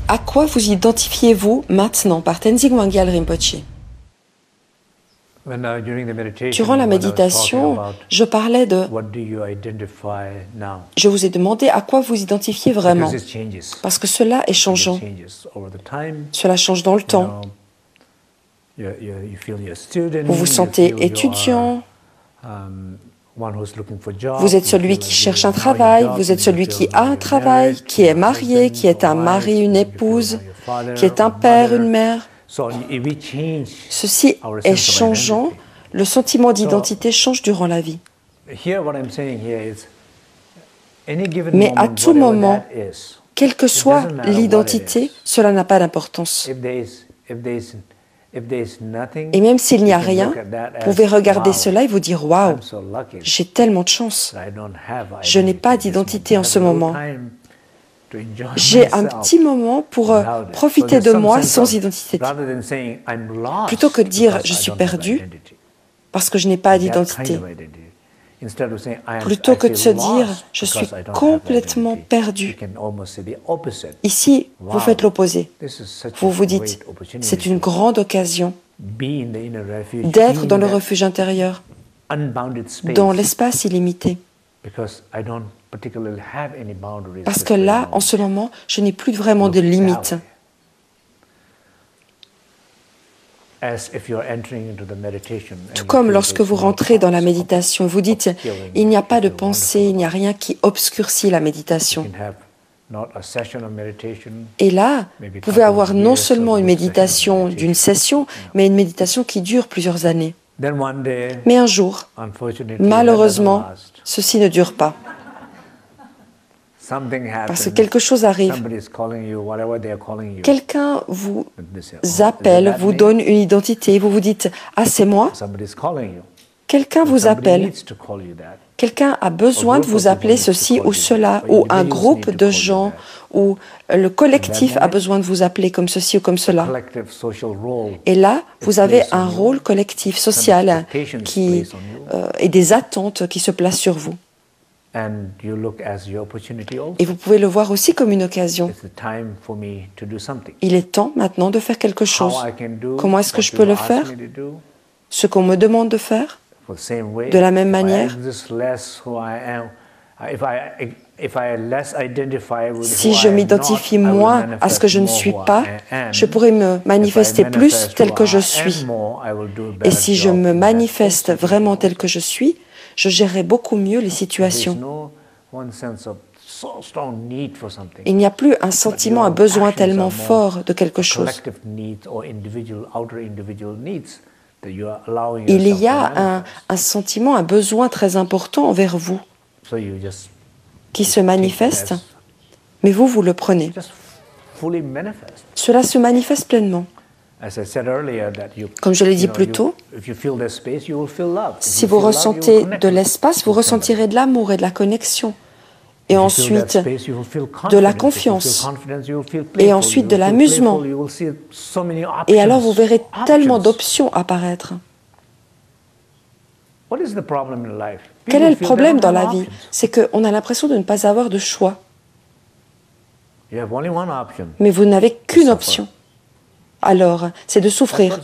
À quoi vous identifiez-vous maintenant par Tenzing Wangyal Rinpoche? Durant la méditation, je parlais de... Je vous ai demandé à quoi vous identifiez vraiment, parce que cela est changeant. Cela change dans le temps. Vous vous sentez étudiant, vous êtes celui qui cherche un travail, vous êtes celui qui a un travail, qui est marié, qui est un mari, une épouse, qui est un père, une mère. Ceci est changeant, le sentiment d'identité change durant la vie. Mais à tout moment, quelle que soit l'identité, cela n'a pas d'importance. Et même s'il n'y a rien, vous pouvez regarder cela et vous dire « Waouh, j'ai tellement de chance. Je n'ai pas d'identité en ce moment. J'ai un petit moment pour profiter de moi sans identité. » Plutôt que de dire « Je suis perdu parce que je n'ai pas d'identité. » Plutôt que de se dire « Je suis complètement perdu. » Ici, vous faites l'opposé. Vous vous dites « C'est une grande occasion d'être dans le refuge intérieur, dans l'espace illimité. » Parce que là, en ce moment, je n'ai plus vraiment de limites. Tout comme lorsque vous rentrez dans la méditation, vous dites « Il n'y a pas de pensée, il n'y a rien qui obscurcit la méditation. » Et là, vous pouvez avoir non seulement une méditation d'une session, mais une méditation qui dure plusieurs années. Mais un jour, malheureusement, ceci ne dure pas. Parce que quelque chose arrive. Quelqu'un vous appelle, vous donne une identité, vous vous dites « Ah, c'est moi ?» Quelqu'un vous appelle. Quelqu'un a besoin de vous appeler ceci ou cela, ou un groupe de gens, ou le collectif a besoin de vous appeler comme ceci ou comme cela. Et là, vous avez un rôle collectif, social, et des attentes qui se placent sur vous. Et vous pouvez le voir aussi comme une occasion. Il est temps maintenant de faire quelque chose. Comment est-ce que je peux le faire? Ce qu'on me demande de faire? De la même manière, si je m'identifie moins à ce que je ne suis pas, je pourrais me manifester plus tel que je suis. Et si je me manifeste vraiment tel que je suis, je gérerai beaucoup mieux les situations. Il n'y a plus un sentiment, un besoin tellement fort de quelque chose. Il y a un sentiment, un besoin très important envers vous qui se manifeste, mais vous le prenez. Cela se manifeste pleinement. Comme je l'ai dit plus tôt, si vous ressentez de l'espace, vous ressentirez de l'amour et de la connexion. Et ensuite de la confiance, et ensuite de l'amusement. Et alors vous verrez tellement d'options apparaître. Quel est le problème dans la vie? C'est qu'on a l'impression de ne pas avoir de choix. Mais vous n'avez qu'une option. Alors, c'est de souffrir.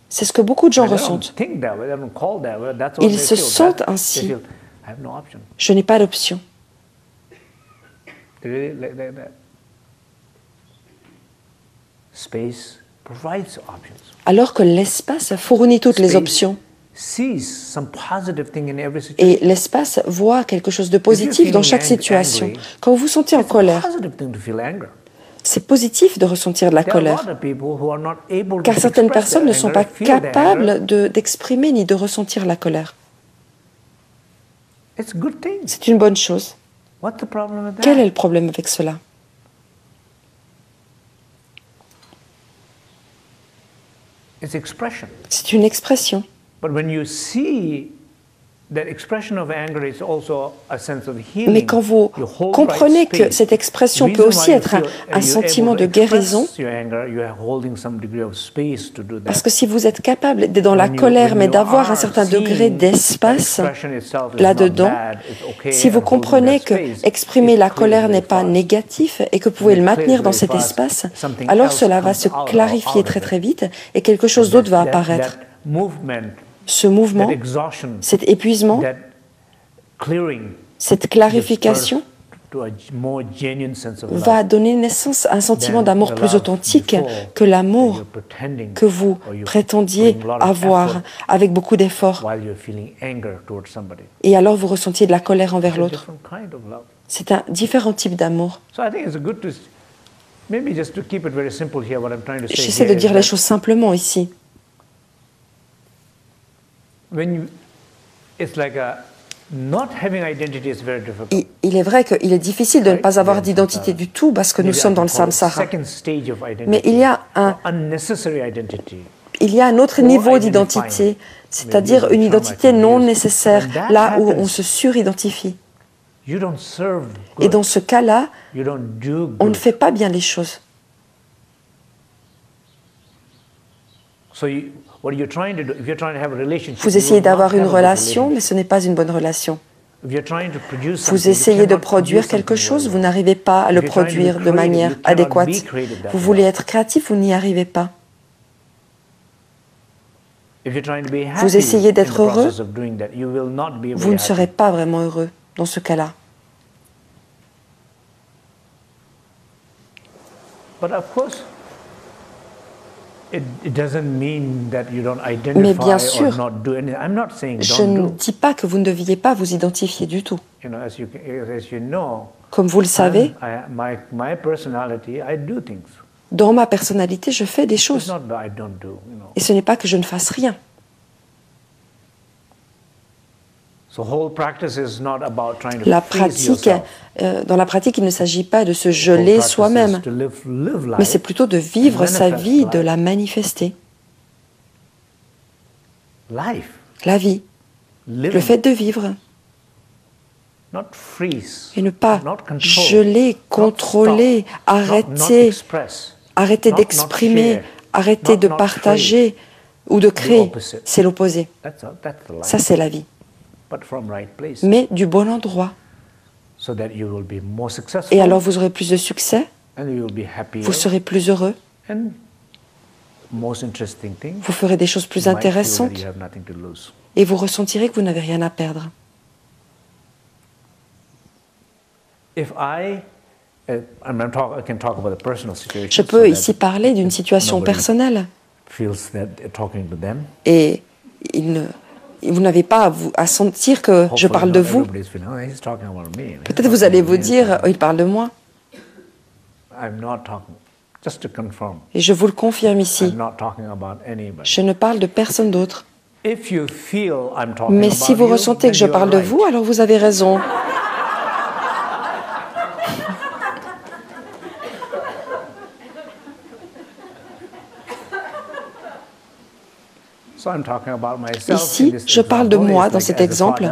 C'est ce que beaucoup de gens ressentent. Ils se sentent ainsi. Je n'ai pas d'option. Alors que l'espace fournit toutes les options. Et l'espace voit quelque chose de positif dans chaque situation. Quand vous vous sentez en colère, c'est positif de ressentir de la colère. Car certaines personnes ne sont pas capables d'exprimer ni de ressentir la colère. C'est une bonne chose. Quel est le problème avec cela? C'est une expression. Mais quand vous comprenez que cette expression peut aussi être un sentiment de guérison, parce que si vous êtes capable d'être dans la colère, mais d'avoir un certain degré d'espace là-dedans, si vous comprenez que exprimer la colère n'est pas négatif et que vous pouvez le maintenir dans cet espace, alors cela va se clarifier très très vite et quelque chose d'autre va apparaître. Ce mouvement, cet épuisement, cette clarification va donner naissance à un sentiment d'amour plus authentique que l'amour que vous prétendiez avoir avec beaucoup d'efforts. Et alors vous ressentiez de la colère envers l'autre. C'est un différent type d'amour. J'essaie de dire les choses simplement ici. Il est vrai qu'il est difficile de ne pas avoir d'identité du tout parce que nous sommes dans le samsara. Mais il y a un autre niveau d'identité, c'est-à-dire une identité non nécessaire, là où on se suridentifie. Et dans ce cas-là, on ne fait pas bien les choses. Vous essayez d'avoir une relation, mais ce n'est pas une bonne relation. Vous essayez de produire quelque chose, vous n'arrivez pas à le produire de manière adéquate. Vous voulez être créatif, vous n'y arrivez pas. Vous essayez d'être heureux, vous ne serez pas vraiment heureux dans ce cas-là. Mais bien sûr, je ne dis pas que vous ne deviez pas vous identifier du tout. Comme vous le savez, dans ma personnalité, je fais des choses. Et ce n'est pas que je ne fasse rien. La pratique, dans la pratique, il ne s'agit pas de se geler soi-même, mais c'est plutôt de vivre sa vie, de la manifester. La vie, le fait de vivre. Et ne pas geler, contrôler, arrêter d'exprimer, arrêter de partager ou de créer. C'est l'opposé. Ça, c'est la vie. Mais du bon endroit. Et alors vous aurez plus de succès, vous serez plus heureux, vous ferez des choses plus intéressantes et vous ressentirez que vous n'avez rien à perdre. Je peux ici parler d'une situation personnelle et vous n'avez pas à sentir que je parle de vous. Peut-être vous allez vous dire, il parle de moi. Et je vous le confirme ici, je ne parle de personne d'autre. Mais si vous ressentez que je parle de vous, alors vous avez raison. Ici, je parle de moi dans cet exemple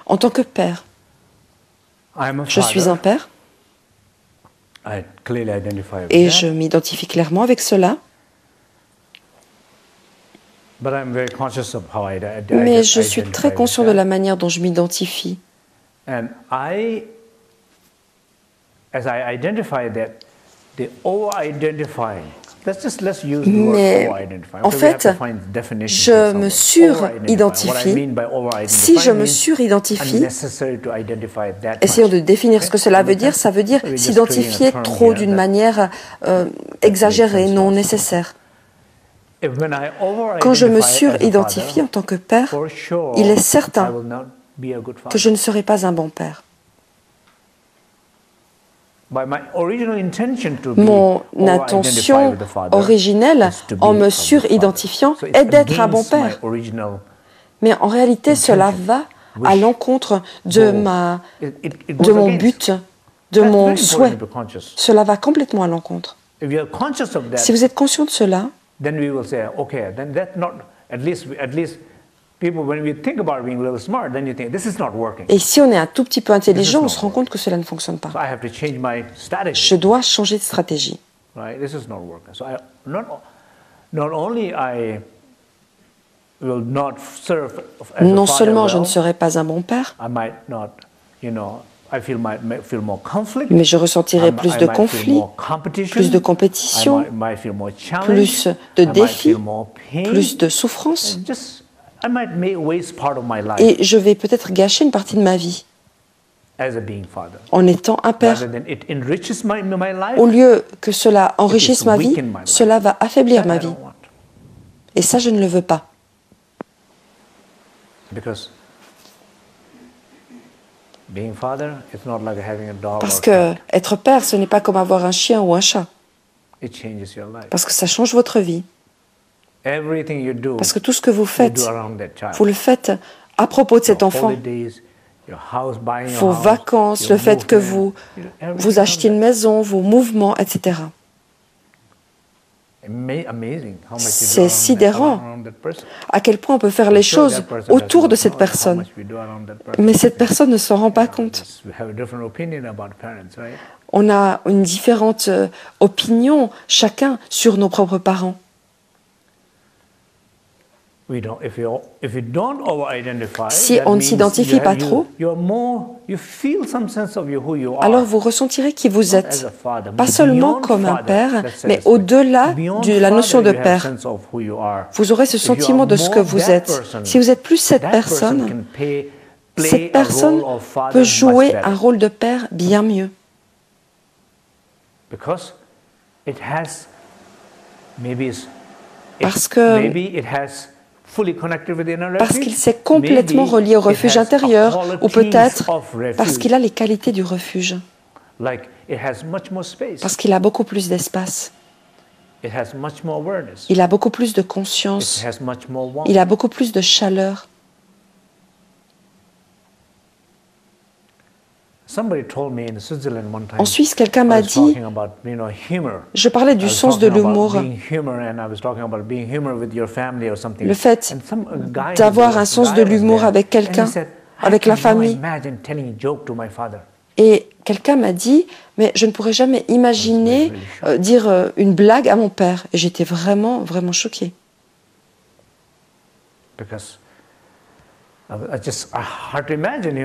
en tant que père. Je suis un père et je m'identifie clairement avec cela. Mais je suis très conscient de la manière dont je m'identifie. Mais en fait, je me suridentifie. Si je me suridentifie, essayons de définir ce que cela veut dire. Ça veut dire s'identifier trop d'une manière exagérée, non nécessaire. Quand je me suridentifie en tant que père, il est certain que je ne serai pas un bon père. Mon intention originelle en me suridentifiant est d'être un bon père. Mais en réalité, cela va à l'encontre de mon but, de mon souhait. Cela va complètement à l'encontre. Si vous êtes conscient de cela, Et si on est un tout petit peu intelligent, on se rend compte que cela ne fonctionne pas. Je dois changer de stratégie. Non seulement je ne serai pas un bon père, mais je ressentirai plus de conflits, plus de compétition, plus de défis, plus de souffrances. Et je vais peut-être gâcher une partie de ma vie en étant un père. Au lieu que cela enrichisse ma vie, cela va affaiblir ma vie. Et ça, je ne le veux pas. Parce que être père, ce n'est pas comme avoir un chien ou un chat. Parce que ça change votre vie. Parce que tout ce que vous faites, vous le faites à propos de cet enfant. Vos vacances, le fait que vous achetiez une maison, vos mouvements, etc. C'est sidérant à quel point on peut faire les choses autour de cette personne. Mais cette personne ne s'en rend pas compte. On a une différente opinion, chacun, sur nos propres parents. Si on ne s'identifie pas trop, alors vous ressentirez qui vous êtes, pas seulement comme un père, mais au-delà de la notion de père. Vous aurez ce sentiment de ce que vous êtes. Si vous êtes plus cette personne peut jouer un rôle de père bien mieux. Parce qu'il s'est complètement relié au refuge intérieur, ou peut-être parce qu'il a les qualités du refuge. Parce qu'il a beaucoup plus d'espace. Il a beaucoup plus de conscience. Il a beaucoup plus de chaleur. En Suisse, quelqu'un m'a dit, je parlais du sens de l'humour, le fait d'avoir un sens de l'humour avec quelqu'un, avec la famille. Et quelqu'un m'a dit, mais je ne pourrais jamais imaginer dire une blague à mon père. Et j'étais vraiment, vraiment choquée.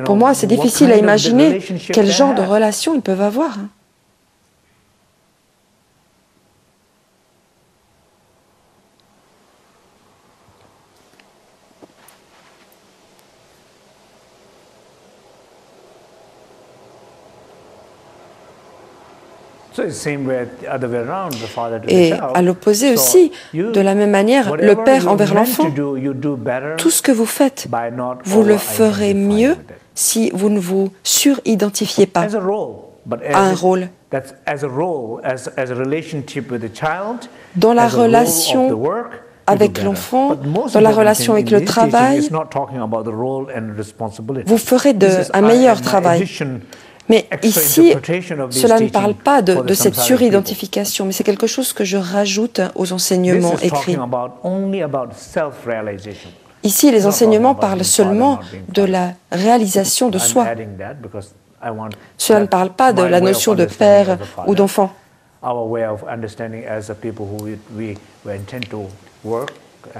Pour moi, c'est difficile à imaginer quel genre de relation ils peuvent avoir. Et à l'opposé aussi, de la même manière, le père envers l'enfant, tout ce que vous faites, vous le ferez mieux si vous ne vous suridentifiez pas à un rôle. Dans la relation avec l'enfant, dans la relation avec le travail, vous ferez un meilleur travail. Mais ici, cela ne parle pas de cette suridentification, mais c'est quelque chose que je rajoute aux enseignements écrits. Ici, les enseignements parlent seulement de la réalisation de soi. Cela ne parle pas de la notion de père ou d'enfant.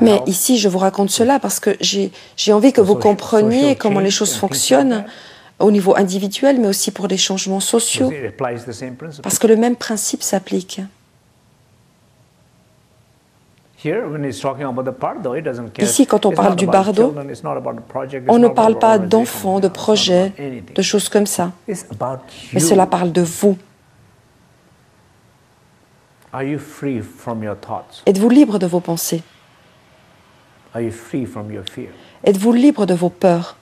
Mais ici, je vous raconte cela parce que j'ai envie que vous compreniez comment les choses fonctionnent au niveau individuel, mais aussi pour les changements sociaux, parce que le même principe s'applique. Ici, quand on parle du bardo, on ne parle pas d'enfants, de projets, de choses comme ça, mais cela parle de vous. Êtes-vous libre de vos pensées? Êtes-vous libre de vos peurs?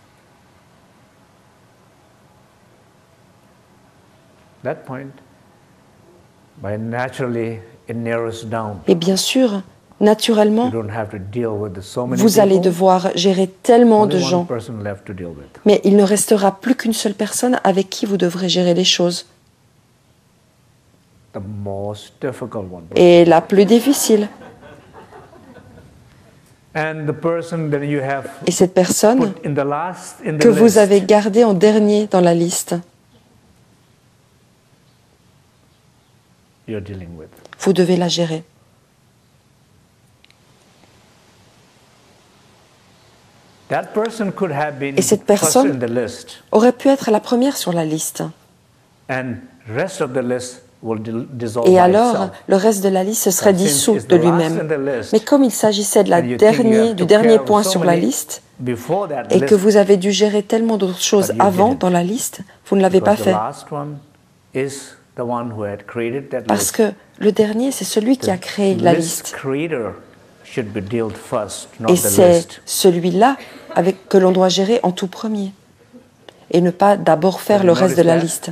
Et bien sûr, naturellement, vous allez devoir gérer tellement de gens, mais il ne restera plus qu'une seule personne avec qui vous devrez gérer les choses. Et la plus difficile. Et cette personne que vous avez gardée en dernier dans la liste, vous devez la gérer. Et cette personne aurait pu être la première sur la liste. Et alors, le reste de la liste se serait dissous de lui-même. Mais comme il s'agissait du dernier point sur la liste, et que vous avez dû gérer tellement d'autres choses avant dans la liste, vous ne l'avez pas fait. Parce que le dernier, c'est celui qui a créé la liste. Et c'est celui-là que l'on doit gérer en tout premier. Et ne pas d'abord faire le reste de la liste.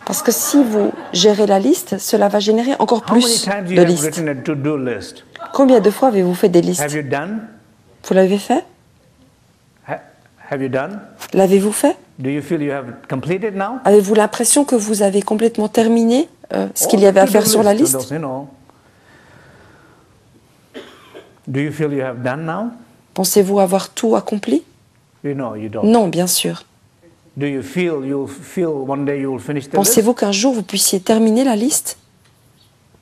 Parce que si vous gérez la liste, cela va générer encore plus de listes. Combien de fois avez-vous fait des listes? Vous l'avez fait? L'avez-vous fait? Avez-vous l'impression que vous avez complètement terminé ce qu'il y avait à faire sur la liste? Pensez-vous avoir tout accompli? Non, bien sûr. Pensez-vous qu'un jour vous puissiez terminer la liste?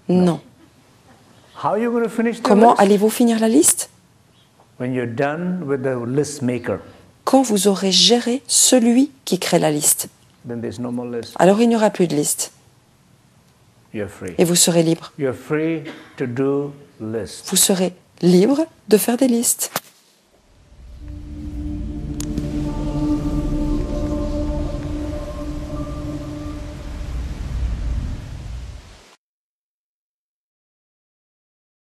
Non. Comment allez-vous finir la liste? Quand vous aurez géré celui qui crée la liste. Alors il n'y aura plus de liste. Et vous serez libre. Vous serez libre de faire des listes.